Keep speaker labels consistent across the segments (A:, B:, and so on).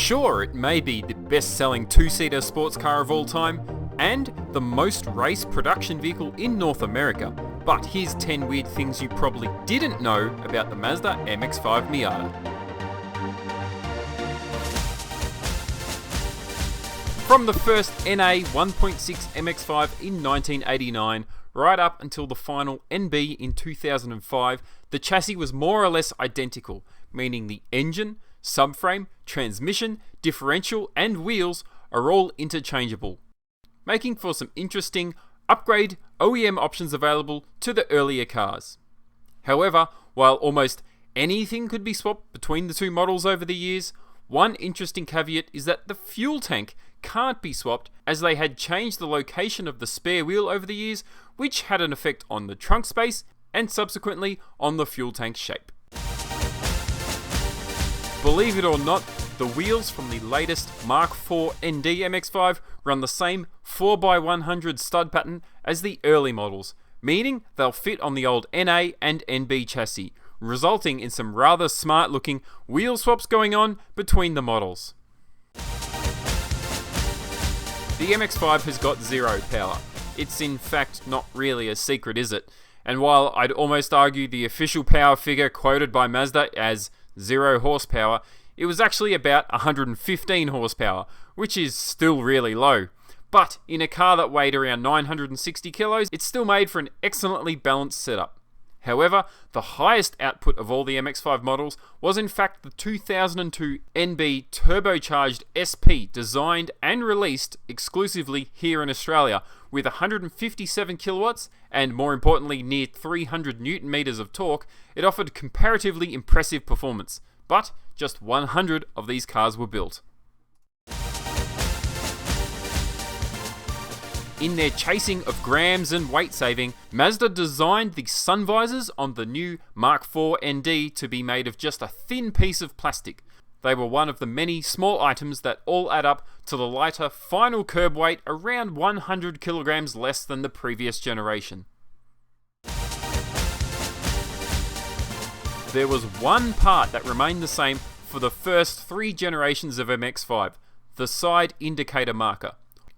A: Sure, it may be the best-selling two-seater sports car of all time, and the most race production vehicle in North America, but here's 10 weird things you probably didn't know about the Mazda MX-5 Miata. From the first NA 1.6 MX-5 in 1989, right up until the final NB in 2005, the chassis was more or less identical, meaning the engine, subframe, transmission, differential and wheels are all interchangeable, making for some interesting upgrade OEM options available to the earlier cars. However, while almost anything could be swapped between the two models over the years, one interesting caveat is that the fuel tank can't be swapped, as they had changed the location of the spare wheel over the years, which had an effect on the trunk space and subsequently on the fuel tank shape. Believe it or not, the wheels from the latest Mark IV ND MX-5 run the same 4x100 stud pattern as the early models, meaning they'll fit on the old NA and NB chassis, resulting in some rather smart looking wheel swaps going on between the models. The MX-5 has got zero power. It's in fact not really a secret, is it? And while I'd almost argue the official power figure quoted by Mazda as 0 horsepower, it was actually about 115 horsepower, which is still really low. But in a car that weighed around 960 kilos, it still made for an excellently balanced setup. However, the highest output of all the MX-5 models was in fact the 2002 NB turbocharged SP, designed and released exclusively here in Australia, with 157 kilowatts and, more importantly, near 300 newton meters of torque. It offered comparatively impressive performance, but just 100 of these cars were built. In their chasing of grams and weight saving, Mazda designed the sun visors on the new Mark IV ND to be made of just a thin piece of plastic. They were one of the many small items that all add up to the lighter final curb weight around 100 kilograms less than the previous generation. There was one part that remained the same for the first 3 generations of MX-5, the side indicator marker.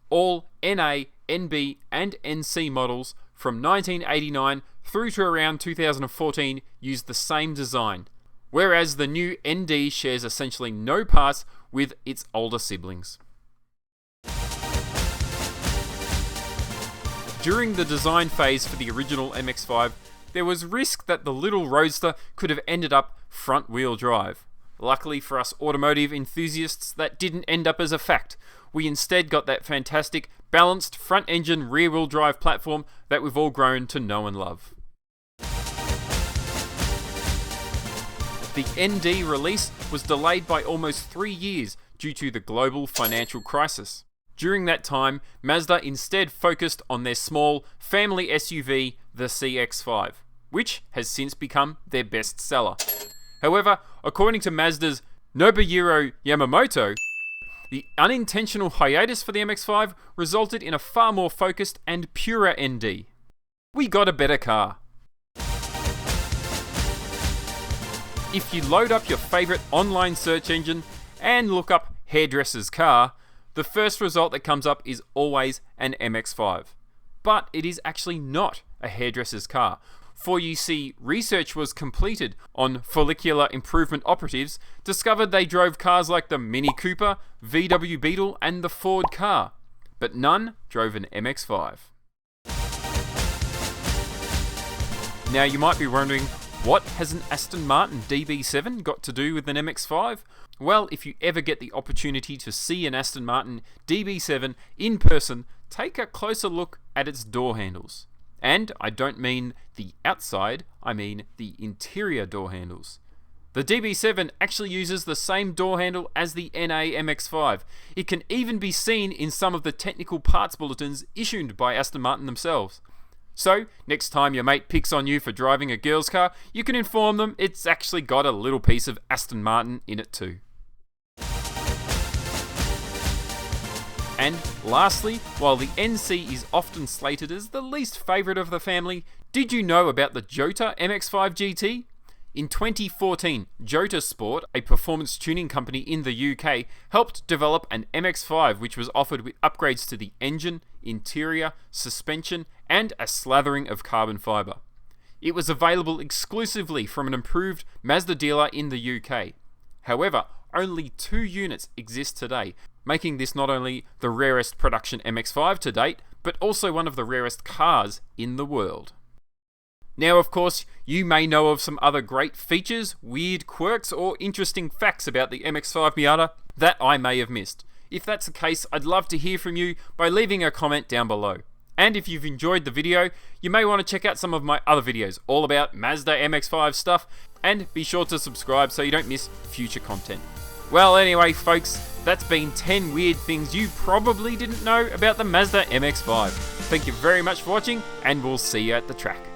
A: All NA, NB and NC models from 1989 through to around 2014 used the same design, whereas the new ND shares essentially no parts with its older siblings. During the design phase for the original MX-5, there was risk that the little roadster could have ended up front-wheel drive. Luckily for us automotive enthusiasts, that didn't end up as a fact. We instead got that fantastic, balanced front-engine rear-wheel drive platform that we've all grown to know and love. The ND release was delayed by almost 3 years due to the global financial crisis. During that time, Mazda instead focused on their small family SUV, the CX-5, which has since become their best seller. However, according to Mazda's Nobuhiro Yamamoto, the unintentional hiatus for the MX-5 resulted in a far more focused and purer ND. We got a better car. If you load up your favorite online search engine and look up hairdresser's car, the first result that comes up is always an MX-5. But it is actually not a hairdresser's car. For you see, research was completed on follicular improvement operatives, discovered they drove cars like the Mini Cooper, VW Beetle and the Ford car, but none drove an MX-5. Now you might be wondering, what has an Aston Martin DB7 got to do with an MX-5? Well, if you ever get the opportunity to see an Aston Martin DB7 in person, take a closer look at its door handles. And I don't mean the outside, I mean the interior door handles. The DB7 actually uses the same door handle as the NA MX-5. It can even be seen in some of the technical parts bulletins issued by Aston Martin themselves. So, next time your mate picks on you for driving a girl's car, you can inform them it's actually got a little piece of Aston Martin in it too. And lastly, while the NC is often slated as the least favourite of the family, did you know about the Jota MX5 GT? In 2014, Jota Sport, a performance tuning company in the UK, helped develop an MX-5 which was offered with upgrades to the engine, interior, suspension, and a slathering of carbon fibre. It was available exclusively from an improved Mazda dealer in the UK. However, only 2 units exist today, making this not only the rarest production MX-5 to date, but also one of the rarest cars in the world. Now, of course, you may know of some other great features, weird quirks, or interesting facts about the MX-5 Miata that I may have missed. If that's the case, I'd love to hear from you by leaving a comment down below. And if you've enjoyed the video, you may want to check out some of my other videos all about Mazda MX-5 stuff, and be sure to subscribe so you don't miss future content. Well, anyway, folks, that's been 10 weird things you probably didn't know about the Mazda MX-5. Thank you very much for watching, and we'll see you at the track.